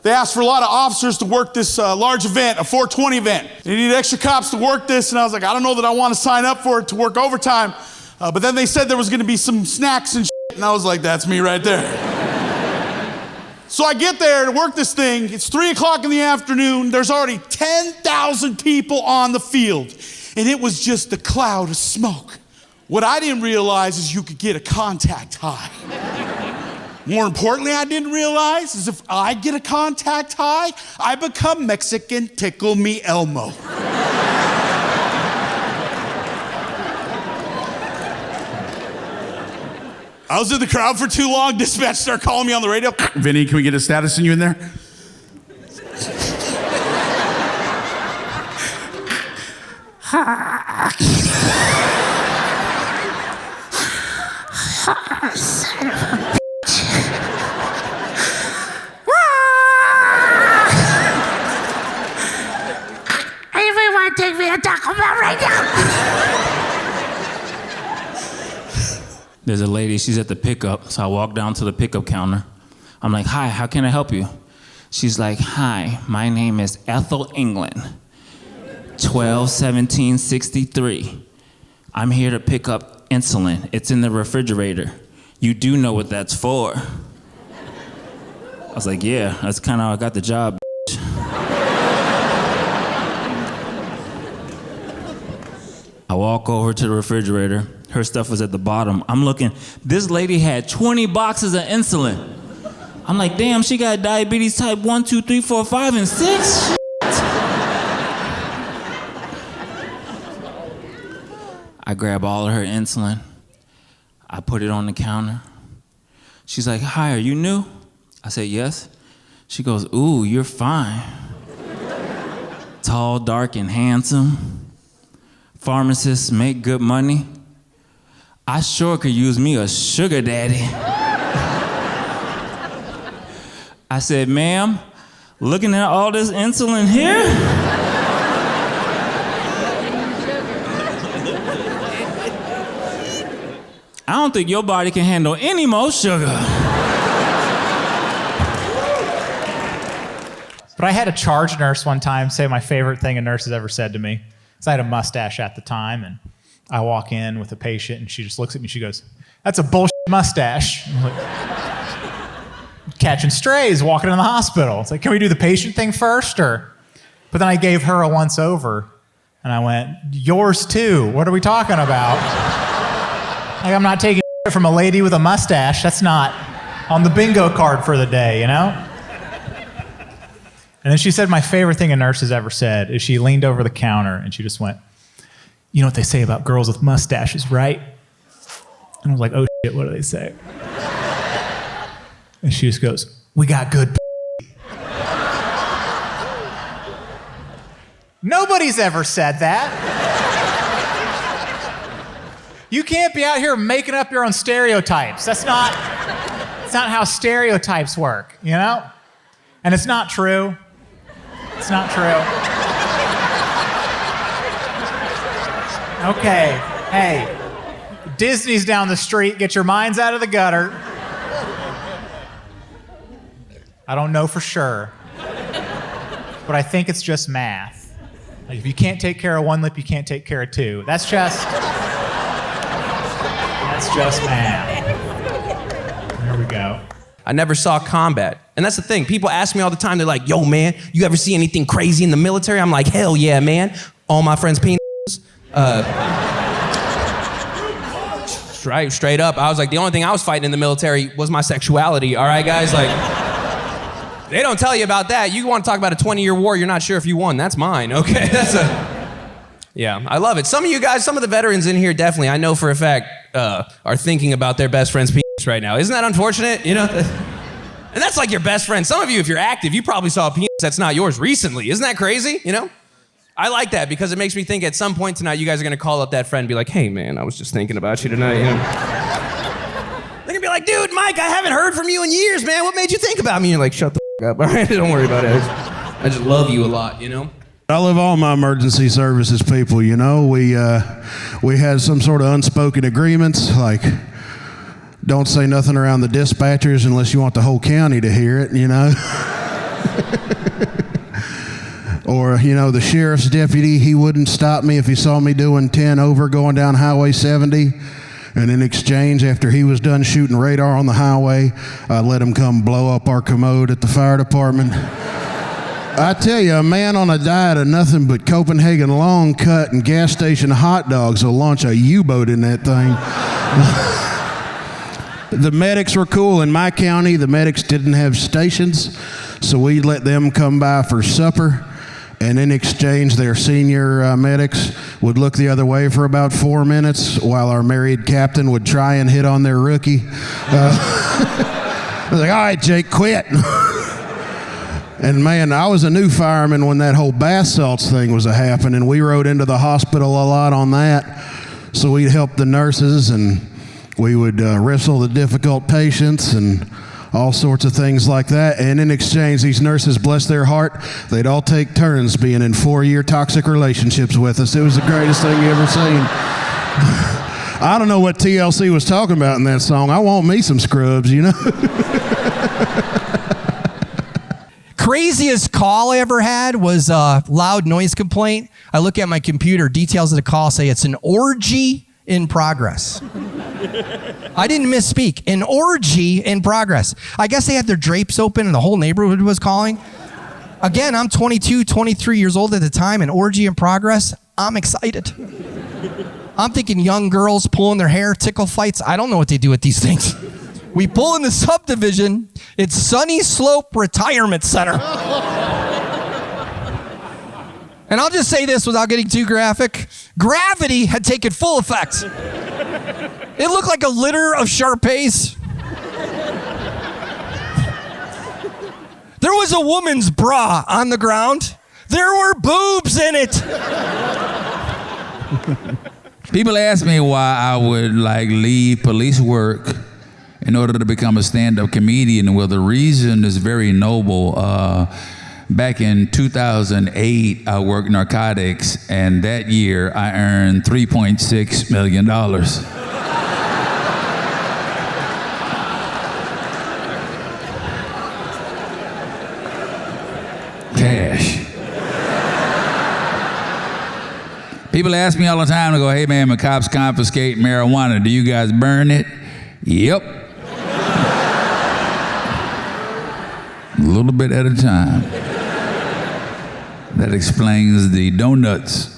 they asked for a lot of officers to work this large event, a 420 event. They needed extra cops to work this, and I was like, I don't know that I want to sign up for it to work overtime. But then they said there was going to be some snacks and shit, and I was like, that's me right there. So I get there to work this thing. It's 3 o'clock in the afternoon. There's already 10,000 people on the field, and it was just a cloud of smoke. What I didn't realize is you could get a contact high. More importantly, I didn't realize is if I get a contact high, I become Mexican Tickle Me Elmo. I was in the crowd for too long. Dispatch started calling me on the radio. Vinny, can we get a status in you in there? Son of a bitch. Everyone take me to Taco Bell right now. There's a lady, she's at the pickup, so I walk down to the pickup counter. I'm like, hi, how can I help you? She's like, hi, my name is Ethel England, 12/17/63. I'm here to pick up insulin. It's in the refrigerator. You do know what that's for. I was like, yeah, that's kind of how I got the job, bitch. I walk over to the refrigerator. Her stuff was at the bottom. I'm looking, this lady had 20 boxes of insulin. I'm like, damn, she got diabetes type 1, 2, 3, 4, 5, and 6? Shit. I grab all of her insulin. I put it on the counter. She's like, hi, are you new? I said, yes. She goes, ooh, you're fine. Tall, dark, and handsome. Pharmacists make good money. I sure could use me a sugar daddy. I said, ma'am, looking at all this insulin here? I don't think your body can handle any more sugar. But I had a charge nurse one time say my favorite thing a nurse has ever said to me. So I had a mustache at the time, and I walk in with a patient, and she just looks at me, she goes, that's a bullshit mustache. I'm like, catching strays, walking in the hospital. It's like, can we do the patient thing first, or? But then I gave her a once over, and I went, yours too, what are we talking about? Like, I'm not taking shit from a lady with a mustache. That's not on the bingo card for the day, you know? And then she said my favorite thing a nurse has ever said is she leaned over the counter and she just went, you know what they say about girls with mustaches, right? And I was like, oh shit, what do they say? And she just goes, we got good Nobody's ever said that. You can't be out here making up your own stereotypes. That's not how stereotypes work, you know? And it's not true. It's not true. Okay, hey, Disney's down the street. Get your minds out of the gutter. I don't know for sure, but I think it's just math. Like, if you can't take care of one lip, you can't take care of two. That's just math. There we go. I never saw combat. And that's the thing. People ask me all the time, they're like, yo, man, you ever see anything crazy in the military? I'm like, hell yeah, man. All my friends' penises. Straight up. I was like, the only thing I was fighting in the military was my sexuality. All right, guys? Like, they don't tell you about that. You want to talk about a 20-year war, you're not sure if you won. That's mine, okay? Yeah, I love it. Some of you guys, some of the veterans in here definitely, I know for a fact, are thinking about their best friend's penis right now. Isn't that unfortunate? You know? And that's like your best friend. Some of you, if you're active, you probably saw a penis that's not yours recently. Isn't that crazy? You know? I like that because it makes me think at some point tonight you guys are going to call up that friend and be like, hey, man, I was just thinking about you tonight. You know? They're going to be like, dude, Mike, I haven't heard from you in years, man. What made you think about me? And you're like, shut the f*** up. All right? Don't worry about it. I just love you a lot, you know? I love all my emergency services people, you know. We had some sort of unspoken agreements, like don't say nothing around the dispatchers unless you want the whole county to hear it, you know. Or, the sheriff's deputy, he wouldn't stop me if he saw me doing 10 over going down Highway 70. And in exchange, after he was done shooting radar on the highway, I let him come blow up our commode at the fire department. I tell you, a man on a diet of nothing but Copenhagen long cut and gas station hot dogs will launch a U-boat in that thing. The medics were cool. In my county, the medics didn't have stations, so we'd let them come by for supper. And in exchange, their senior medics would look the other way for about 4 minutes while our married captain would try and hit on their rookie. I was like, all right, Jake, quit. And man, I was a new fireman when that whole bath salts thing was happening. We rode into the hospital a lot on that. So we'd help the nurses and we would wrestle the difficult patients and all sorts of things like that. And in exchange, these nurses, bless their heart, they'd all take turns being in 4-year toxic relationships with us. It was the greatest thing you ever seen. I don't know what TLC was talking about in that song. I want me some scrubs, Craziest call I ever had was a loud noise complaint. I look at my computer, details of the call say it's an orgy in progress. I didn't misspeak. An orgy in progress. I guess they had their drapes open and the whole neighborhood was calling. Again, I'm 22, 23 years old at the time, an orgy in progress. I'm excited. I'm thinking young girls pulling their hair, tickle fights. I don't know what they do with these things. We pull in the subdivision. It's Sunny Slope Retirement Center. And I'll just say this without getting too graphic. Gravity had taken full effect. It looked like a litter of Shar-Peis. There was a woman's bra on the ground. There were boobs in it. People ask me why I would leave police work in order to become a stand-up comedian. Well, the reason is very noble. Back in 2008, I worked narcotics, and that year I earned $3.6 million. Cash. People ask me all the time, they go, hey man, when cops confiscate marijuana, do you guys burn it? Yep. A little bit at a time. That explains the donuts